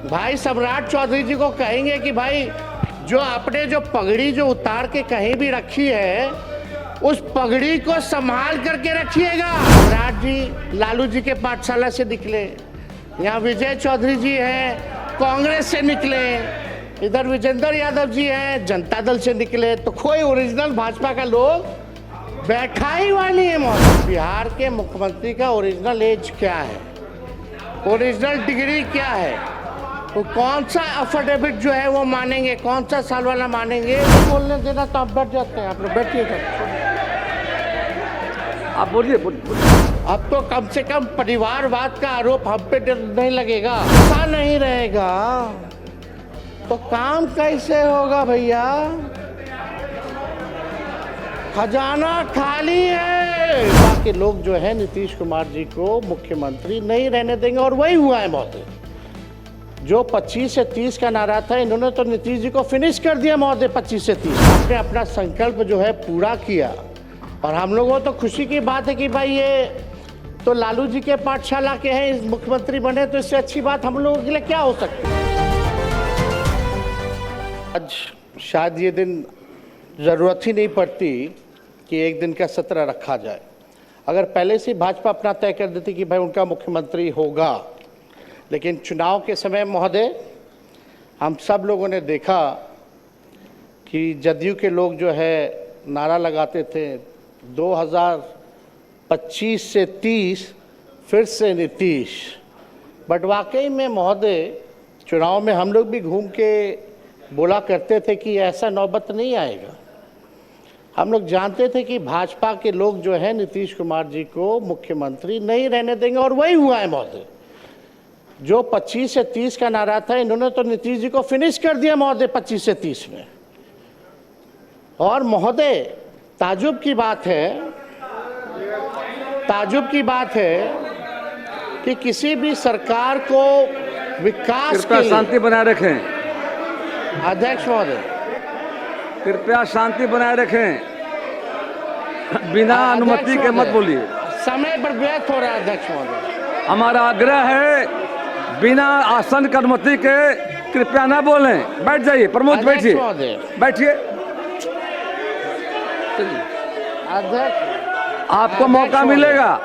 भाई सम्राट चौधरी जी को कहेंगे कि भाई जो आपने जो पगड़ी जो उतार के कहीं भी रखी है उस पगड़ी को संभाल करके रखिएगा। सम्राट जी लालू जी के पाठशाला से निकले, यहाँ विजय चौधरी जी हैं कांग्रेस से निकले, इधर विजेंद्र यादव जी हैं जनता दल से निकले, तो कोई ओरिजिनल भाजपा का लोग बैठा ही हुआ नहीं है। बिहार के मुख्यमंत्री का ओरिजिनल एज क्या है, ओरिजिनल डिग्री क्या है, तो कौन सा अफिडेविट जो है वो मानेंगे, कौन सा साल वाला मानेंगे, बोलने देना तो आप बैठ जाते हैं। आप लोग बैठिए, आप बोलिए। अब तो कम से कम परिवारवाद का आरोप हम पे नहीं लगेगा, ऐसा नहीं रहेगा तो काम कैसे होगा भैया। खजाना खाली है। बाकी लोग जो है नीतीश कुमार जी को मुख्यमंत्री नहीं रहने देंगे और वही हुआ है महोदय। जो 25 से 30 का नारा था, इन्होंने तो नीतीश जी को फिनिश कर दिया महोदय। 25 से 30 आपने अपना संकल्प जो है पूरा किया और हम लोगों तो खुशी की बात है कि भाई ये तो लालू जी के पाठशाला के हैं, मुख्यमंत्री बने, तो इससे अच्छी बात हम लोगों के लिए क्या हो सकती है। आज शायद ये दिन ज़रूरत ही नहीं पड़ती कि एक दिन का सत्र रखा जाए। अगर पहले से भाजपा अपना तय कर देती कि भाई उनका मुख्यमंत्री होगा, लेकिन चुनाव के समय महोदय हम सब लोगों ने देखा कि जदयू के लोग जो है नारा लगाते थे 2025 से 30 फिर से नीतीश। बट वाकई में महोदय चुनाव में हम लोग भी घूम के बोला करते थे कि ऐसा नौबत नहीं आएगा। हम लोग जानते थे कि भाजपा के लोग जो है नीतीश कुमार जी को मुख्यमंत्री नहीं रहने देंगे और वही हुआ है महोदय। जो 25 से 30 का नारा था, इन्होंने तो नीतीश जी को फिनिश कर दिया महोदय 25 से 30 में। और महोदय ताजुब की बात है कि किसी भी सरकार को विकास के लिए शांति बनाए रखें। अध्यक्ष महोदय कृपया शांति बनाए रखें, बिना अनुमति के मत बोलिए। समय पर व्यर्थ हो रहा है अध्यक्ष महोदय। हमारा आग्रह है बिना आसन की अनुमति के कृपया ना बोलें। बैठ जाइए प्रमोद, बैठिए बैठिए। आपको मौका मिलेगा,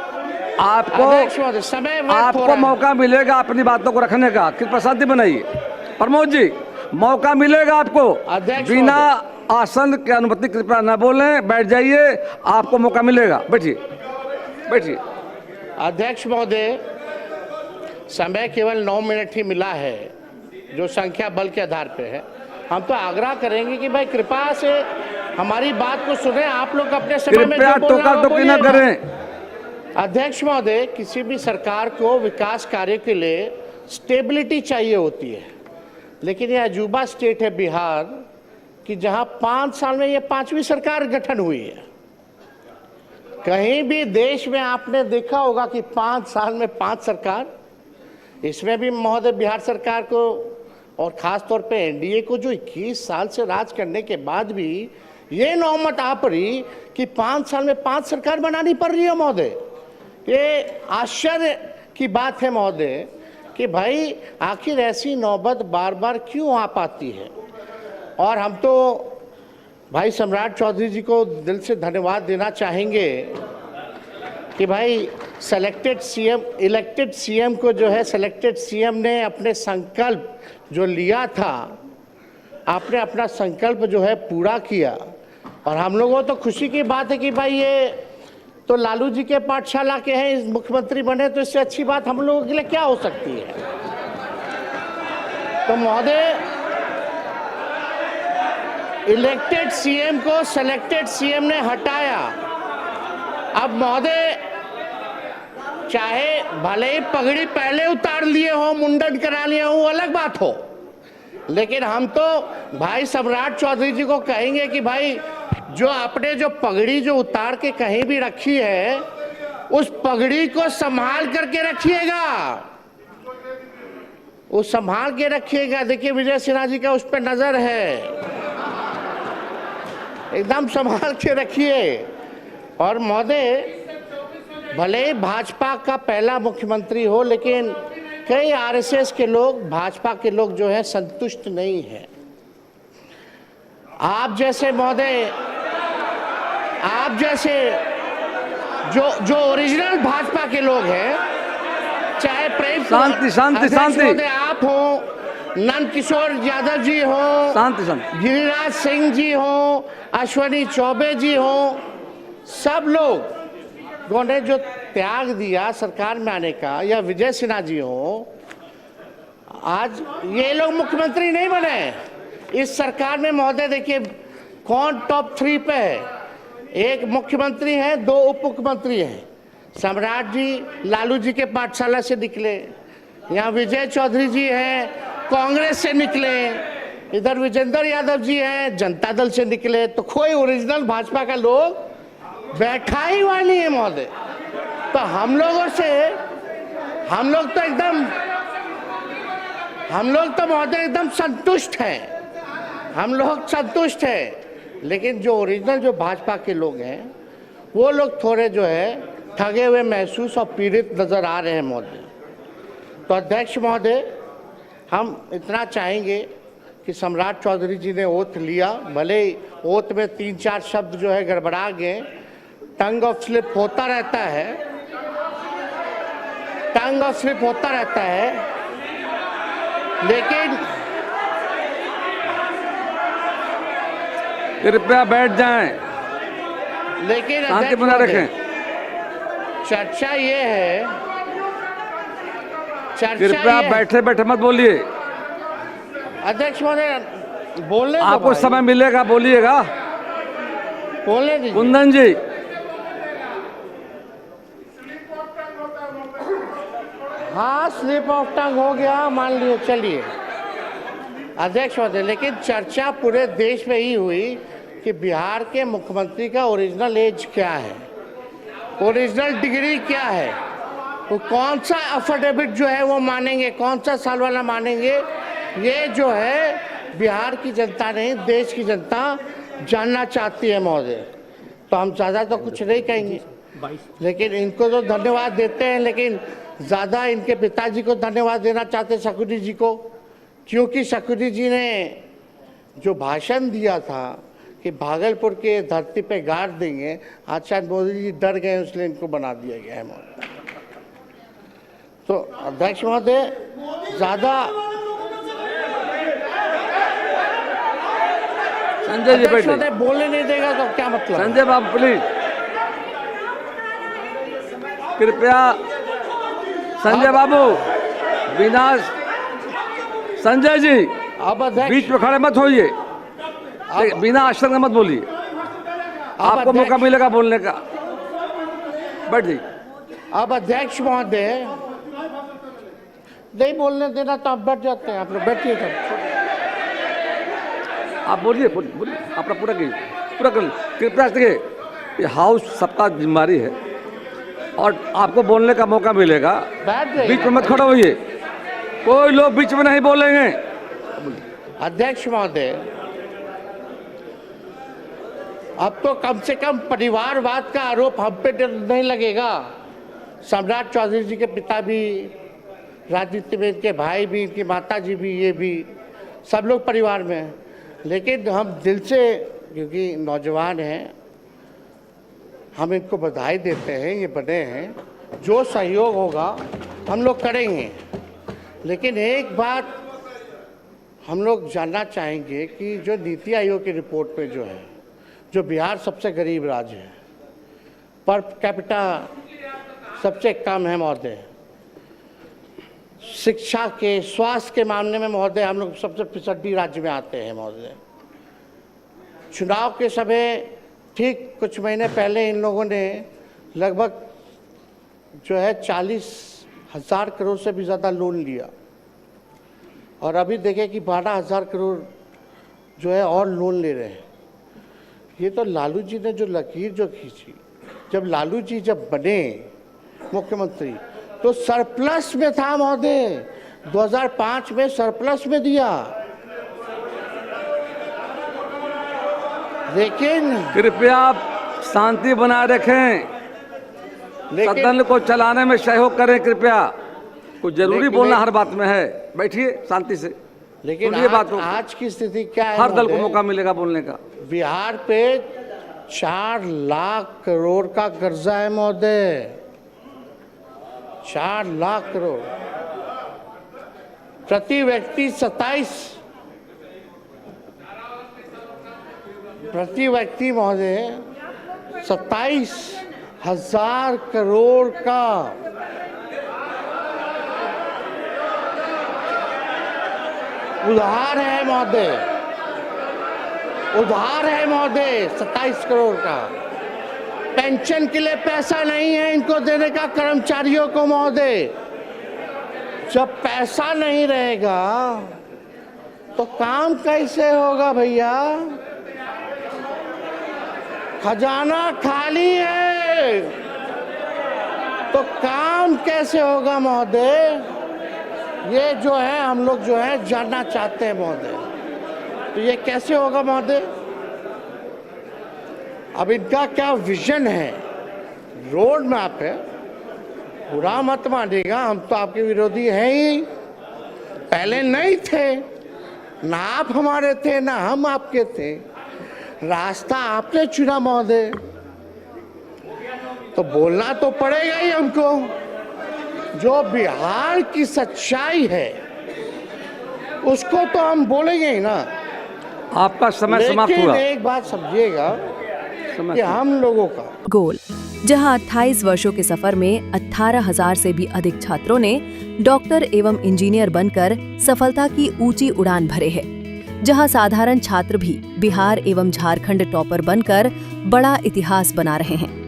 आपको मौका मिलेगा अपनी बातों को रखने का। कृपया शांति बनाइए। प्रमोद जी मौका मिलेगा आपको, बिना आसन की अनुमति कृपया ना बोलें। बैठ जाइए, आपको मौका मिलेगा। बैठिए बैठिए। अध्यक्ष महोदय समय केवल 9 मिनट ही मिला है, जो संख्या बल के आधार पे है। हम तो आग्रह करेंगे कि भाई कृपा से हमारी बात को सुने। आप लोग अपने समय में टोका-टोकी न करें। अध्यक्ष महोदय किसी भी सरकार को विकास कार्य के लिए स्टेबिलिटी चाहिए होती है, लेकिन ये अजूबा स्टेट है बिहार कि जहां 5 साल में ये 5वीं सरकार गठन हुई है। कहीं भी देश में आपने देखा होगा कि 5 साल में 5 सरकार। इसमें भी महोदय बिहार सरकार को और ख़ास तौर पे एनडीए को जो 21 साल से राज करने के बाद भी ये नौबत आ पड़ी कि 5 साल में 5 सरकार बनानी पड़ रही है महोदय। ये आश्चर्य की बात है महोदय कि भाई आखिर ऐसी नौबत बार बार क्यों आ पाती है। और हम तो भाई सम्राट चौधरी जी को दिल से धन्यवाद देना चाहेंगे कि भाई इलेक्टेड सीएम को जो है सिलेक्टेड सीएम ने अपने संकल्प जो लिया था, आपने अपना संकल्प जो है पूरा किया। और हम लोगों तो खुशी की बात है कि भाई ये तो लालू जी के पाठशाला के हैं, मुख्यमंत्री बने, तो इससे अच्छी बात हम लोगों के लिए क्या हो सकती है। तो महोदय इलेक्टेड सीएम को सिलेक्टेड सीएम ने हटाया। अब महोदय चाहे भले ही पगड़ी पहले उतार लिए हो, मुंडन करा लिए हो, अलग बात हो, लेकिन हम तो भाई सम्राट चौधरी जी को कहेंगे कि भाई जो आपने जो पगड़ी जो उतार के कहीं भी रखी है उस पगड़ी को संभाल करके रखिएगा, उस संभाल के रखिएगा। देखिए विजय सिन्हा जी का उस पर नजर है, एकदम संभाल के रखिए। और महोदय भले ही भाजपा का पहला मुख्यमंत्री हो, लेकिन कई आरएसएस के लोग, भाजपा के लोग जो है संतुष्ट नहीं है। आप जैसे महोदय, आप जैसे जो ओरिजिनल भाजपा के लोग हैं, चाहे प्रेम शांति शांति शांति, महोदय आप हो, नंद किशोर यादव जी हो, शांति शांति, गिरिराज सिंह जी हो, अश्वनी चौबे जी हो, सब लोग ने जो त्याग दिया सरकार में आने का, या विजय सिन्हा जी हो, आज ये लोग मुख्यमंत्री नहीं बने इस सरकार में। महोदय देखिए कौन टॉप 3 पे है, एक मुख्यमंत्री है, 2 उप मुख्यमंत्री हैं। सम्राट जी लालू जी के पाठशाला से निकले, यहाँ विजय चौधरी जी हैं कांग्रेस से निकले, इधर विजेंद्र यादव जी हैं जनता दल से निकले, तो कोई ओरिजिनल भाजपा का लोग बैठा ही हुआ नहीं है महोदय। तो हम लोगों से, हम लोग तो महोदय एकदम संतुष्ट हैं, हम लोग संतुष्ट हैं। लेकिन जो ओरिजिनल जो भाजपा के लोग हैं वो लोग थोड़े जो है ठगे हुए महसूस और पीड़ित नजर आ रहे हैं महोदय। तो अध्यक्ष महोदय, हम इतना चाहेंगे कि सम्राट चौधरी जी ने ओथ लिया, भले ही ओथ में 3-4 शब्द जो है गड़बड़ा गए, टंग ऑफ स्लिप होता रहता है, टंग ऑफ स्लिप होता रहता है, लेकिन कृपया बैठ जाएं, लेकिन शांति बना रखें। चर्चा ये है, कृपया बैठे बैठे मत बोलिए। अध्यक्ष महोदय बोलने दो, आपको समय मिलेगा बोलिएगा। बोलने दीजिए। कुंदन जी, हाँ स्लिप ऑफ टंग हो गया मान लियो, चलिए अध्यक्ष महोदय। लेकिन चर्चा पूरे देश में ही हुई कि बिहार के मुख्यमंत्री का ओरिजिनल एज क्या है, ओरिजिनल डिग्री क्या है, वो कौन सा अफिडेविट जो है वो मानेंगे, कौन सा साल वाला मानेंगे, ये जो है बिहार की जनता नहीं देश की जनता जानना चाहती है महोदय। तो हम ज़्यादा तो कुछ नहीं कहेंगे, लेकिन इनको तो धन्यवाद देते हैं, लेकिन ज़्यादा इनके पिताजी को धन्यवाद देना चाहते हैं, शकुनी जी को, क्योंकि शकुनी जी ने जो भाषण दिया था कि भागलपुर के धरती पे गाड़ देंगे, आज शायद मोदी जी डर गए इसलिए इनको बना दिया गया है महोदय। तो अध्यक्ष महोदय ज़्यादा संजय जी बैठे, बोलने नहीं देगा तो क्या मतलब? संजय बाबू प्लीज, कृपया संजय बाबू, बिना संजय जी अब बीच में खड़े मत होइए, बिना अक्षर के मत बोलिए, आपको मौका मिलेगा बोलने का। बैठ जाइए। अब अध्यक्ष महोदय नहीं बोलने देना तो आप बैठ जाते हैं, आप लोग बैठिए तब। आप बोलिए बोलिए, अपना पूरा कीजिए, पूरा कर लीजिए। कृपया देखिए, ये हाउस सबका जिम्मेदारी है और आपको बोलने का मौका मिलेगा, बीच में मत खड़े होइए, कोई लोग बीच में नहीं बोलेंगे। अध्यक्ष महोदय, अब तो कम से कम परिवारवाद का आरोप हम पे नहीं लगेगा। सम्राट चौधरी जी के पिता भी राजनीति में, इनके भाई भी, इनकी माता जी भी, ये भी सब लोग परिवार में हैं। लेकिन हम दिल से, क्योंकि नौजवान हैं, हम इनको बधाई देते हैं, ये बने हैं, जो सहयोग होगा हम लोग करेंगे। लेकिन एक बात हम लोग जानना चाहेंगे कि जो नीति आयोग की रिपोर्ट में जो है, जो बिहार सबसे गरीब राज्य है, पर कैपिटा सबसे कम है महोदय, शिक्षा के, स्वास्थ्य के मामले में महोदय हम लोग सबसे पिछड़ी राज्य में आते हैं महोदय। चुनाव के समय ठीक कुछ महीने पहले इन लोगों ने लगभग जो है 40,000 करोड़ से भी ज़्यादा लोन लिया, और अभी देखें कि 12,000 करोड़ जो है और लोन ले रहे हैं। ये तो लालू जी ने जो लकीर जो खींची, जब लालू जी जब बने मुख्यमंत्री तो सरप्लस में था महोदय, 2005 में सरप्लस में दिया। लेकिन कृपया आप शांति बनाए रखें, सदन को चलाने में सहयोग करें कृपया। कुछ जरूरी बोलना हर बात में है, बैठिए शांति से। लेकिन सुनिए बात को। आज की स्थिति क्या है? हर दल को महोदय? मौका मिलेगा बोलने का। बिहार पे 4 लाख करोड़ का कर्जा है महोदय, 4 लाख करोड़। प्रति व्यक्ति 27,000 करोड़ का उधार है महोदय, 27 करोड़ का। पेंशन के लिए पैसा नहीं है इनको देने का कर्मचारियों को महोदय। जब पैसा नहीं रहेगा तो काम कैसे होगा भैया? खजाना खाली है तो काम कैसे होगा महोदय? ये जो है हम लोग जो है जानना चाहते हैं महोदय, तो ये कैसे होगा महोदय? अब इनका क्या विजन है, रोड मैप है? बुरा मत मानिएगा, हम तो आपके विरोधी हैं ही, पहले नहीं थे, ना आप हमारे थे ना हम आपके थे, रास्ता आपने चुना महोदय, तो बोलना तो पड़ेगा ही हमको। जो बिहार की सच्चाई है उसको तो हम बोलेंगे ही ना। आपका समय समाप्त हुआ। लेकिन एक बात समझिएगा कि हम लोगों का गोल, जहां 28 वर्षों के सफर में 18,000 से भी अधिक छात्रों ने डॉक्टर एवं इंजीनियर बनकर सफलता की ऊंची उड़ान भरे है, जहां साधारण छात्र भी बिहार एवं झारखंड टॉपर बनकर बड़ा इतिहास बना रहे हैं।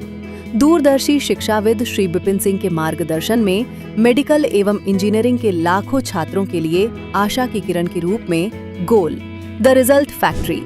दूरदर्शी शिक्षाविद श्री विपिन सिंह के मार्गदर्शन में मेडिकल एवं इंजीनियरिंग के लाखों छात्रों के लिए आशा की किरण के रूप में गोल, द रिजल्ट फैक्ट्री